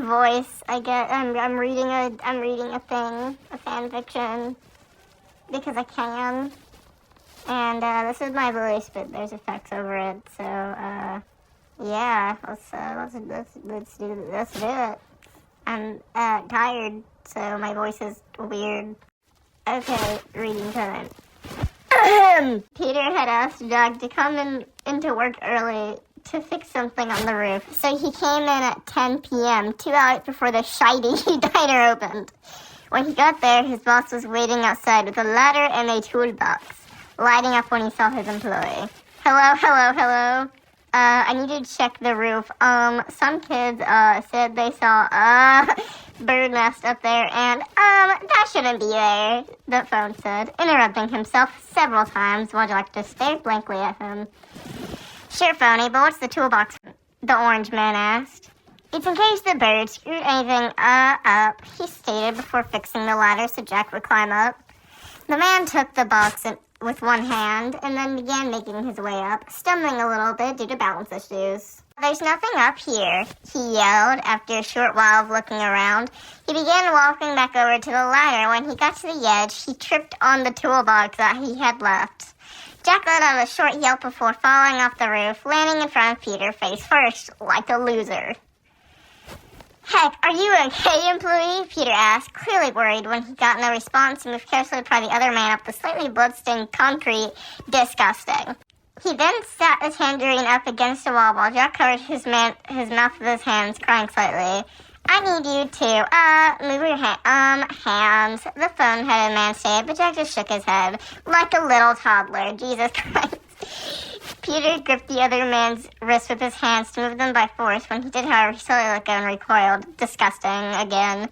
voice. I'm reading a fan fiction, because I can. And this is my voice, but there's effects over it. So yeah, let's do it. I'm tired, so my voice is weird. Okay, reading time. Peter had asked Jack to come into work early to fix something on the roof, so he came in at 10 p.m., 2 hours before the shiny diner opened. When he got there, his boss was waiting outside with a ladder and a toolbox, lighting up when he saw his employee. Hello. I need to check the roof. Some kids, said they saw a bird nest up there, and, that shouldn't be there, the phone said, interrupting himself several times while Jack just stared blankly at him. Sure, phony, but what's the toolbox? The orange man asked. It's in case the bird screwed anything, up, he stated before fixing the ladder so Jack would climb up. The man took the box with one hand and then began making his way up, stumbling a little bit due to balance issues. There's nothing up here, he yelled after a short while of looking around. He began walking back over to the ladder. When he got to the edge, he tripped on the toolbox that he had left. Jack let out a short yelp before falling off the roof, landing in front of Peter face first, like a loser. Heck, are you okay, employee? Peter asked, clearly worried. When he got no response, he moved carefully to pry the other man up the slightly blood-stained concrete. Disgusting. He then sat the tangerine up against a wall while Jack covered his mouth with his hands, crying slightly. I need you to, move your hands, the phone-headed man said, but Jack just shook his head, like a little toddler. Jesus Christ. Peter gripped the other man's wrist with his hands to move them by force. When he did, however, he slowly let go and recoiled. Disgusting, again.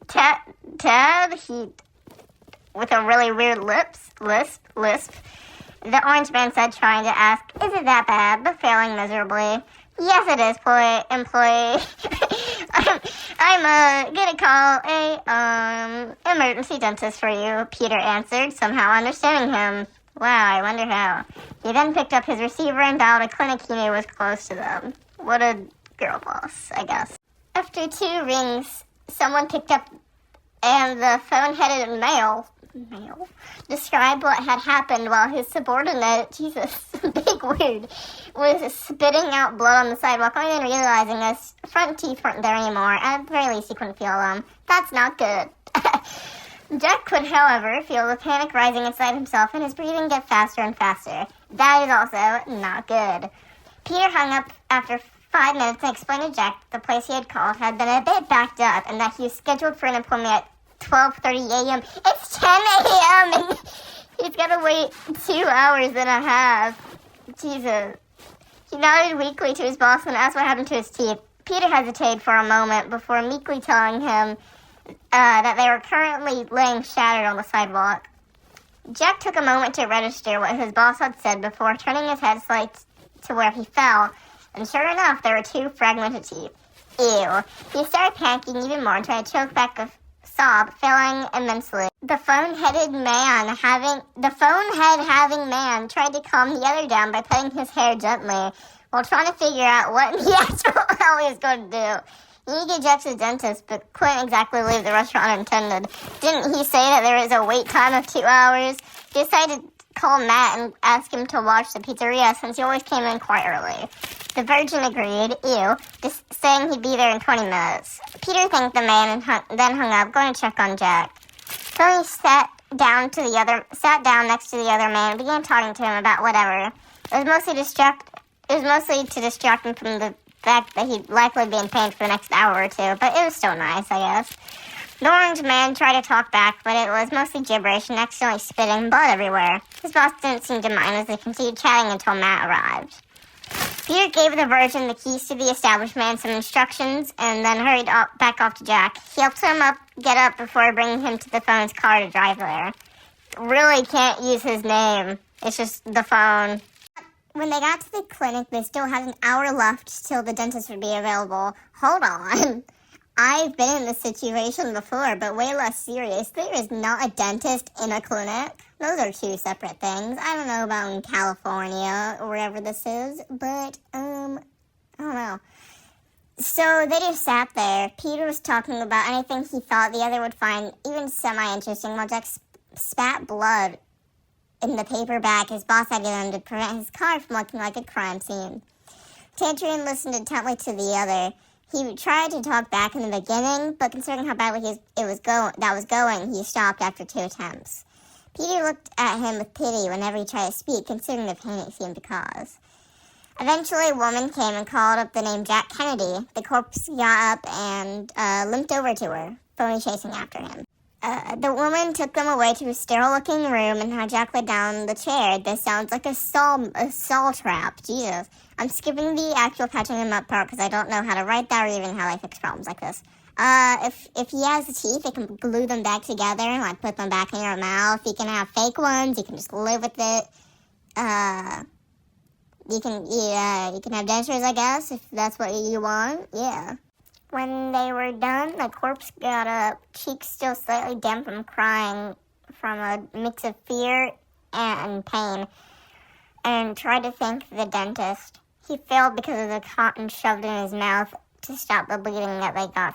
Ted, he, with a really weird lisp. The orange man said, trying to ask, is it that bad, but failing miserably. Yes, it is, employee. I'm gonna call a, emergency dentist for you, Peter answered, somehow understanding him. Wow, I wonder how. He then picked up his receiver and dialed a clinic he knew was close to them. What a girl boss, I guess. After 2 rings, someone picked up, and the phone-headed male described what had happened while his subordinate, Jesus, big word, was spitting out blood on the sidewalk, only then realizing his front teeth weren't there anymore. At the very least, he couldn't feel them. That's not good. Jack could, however, feel the panic rising inside himself and his breathing get faster and faster. That is also not good. Peter hung up after 5 minutes and explained to Jack that the place he had called had been a bit backed up and that he was scheduled for an appointment at 12:30 a.m. It's 10 a.m. and he's got to wait 2 hours and a half. Jesus. He nodded weakly to his boss and asked what happened to his teeth. Peter hesitated for a moment before meekly telling him that they were currently laying shattered on the sidewalk. Jack took a moment to register what his boss had said before turning his head slightly to where he fell, and sure enough, there were 2 fragmented teeth. Ew. He started panicking even more and tried to choke back a sob, failing immensely. The phone-head having man tried to calm the other down by petting his hair gently while trying to figure out what the actual hell he was going to do. He needed to get Jack to the dentist, but couldn't exactly leave the restaurant unattended. Didn't he say that there was a wait time of 2 hours? He decided to call Matt and ask him to watch the pizzeria since he always came in quite early. The Virgin agreed, just saying he'd be there in 20 minutes. Peter thanked the man and then hung up, going to check on Jack. Philly sat down next to the other man and began talking to him about whatever. It was mostly to distract him from the fact that he'd likely be in pain for the next hour or 2, but it was still nice, I guess. The orange man tried to talk back, but it was mostly gibberish and accidentally spitting blood everywhere. His boss didn't seem to mind as they continued chatting until Matt arrived. Peter gave the Virgin the keys to the establishment and some instructions, and then hurried back off to Jack. He helped him get up before bringing him to the phone's car to drive there. Really can't use his name. It's just the phone. When they got to the clinic, they still had an hour left till the dentist would be available. Hold on. I've been in this situation before, but way less serious. There is not a dentist in a clinic. Those are 2 separate things. I don't know about in California or wherever this is, but, I don't know. So So they just sat there. Peter was talking about anything he thought the other would find even semi-interesting, while Jack spat blood in the paper bag his boss had given him to prevent his car from looking like a crime scene. Tangerine listened intently to the other. He tried to talk back in the beginning, but considering how badly that was going, he stopped after 2 attempts. Peter looked at him with pity whenever he tried to speak, considering the pain it seemed to cause. Eventually, a woman came and called up the name Jack Kennedy. The corpse got up and limped over to her, phony chasing after him. The woman took them away to a sterile-looking room and had Jack lay down the chair. This sounds like a saw trap. Jesus. I'm skipping the actual patching him up part because I don't know how to write that or even how I fix problems like this. If he has the teeth, they can glue them back together and like put them back in your mouth. You can have fake ones. You can just live with it. You can have dentures, I guess, if that's what you want. Yeah. When they were done, the corpse got up, cheeks still slightly damp from crying from a mix of fear and pain, and tried to thank the dentist. He failed because of the cotton shoved in his mouth to stop the bleeding that they got,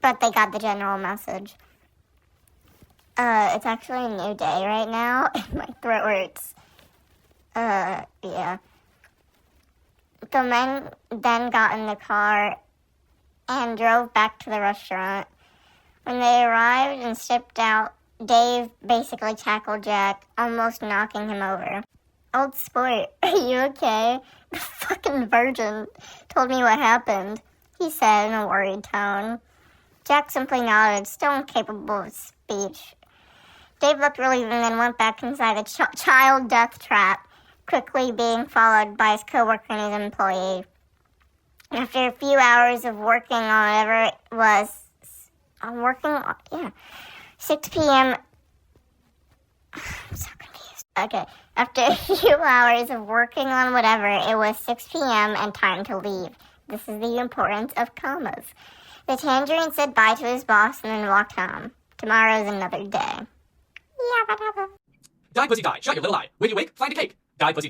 but they got the general message. It's actually a new day right now, and my throat hurts. Yeah. The men then got in the car and drove back to the restaurant. When they arrived and stepped out, Dave basically tackled Jack, almost knocking him over. Old sport, are you okay? The fucking virgin told me what happened, he said in a worried tone. Jack simply nodded, still incapable of speech. Dave looked relieved and then went back inside the child death trap, quickly being followed by his coworker and his employee. After a few hours of working on whatever it was, 6 p.m. I'm so confused. Okay, after a few hours of working on whatever, it was 6 p.m. and time to leave. This is the importance of commas. The Tangerine said bye to his boss and then walked home. Tomorrow's another day. Die, pussy, die. Shut your little eye. When you wake, find a cake. Die, pussy.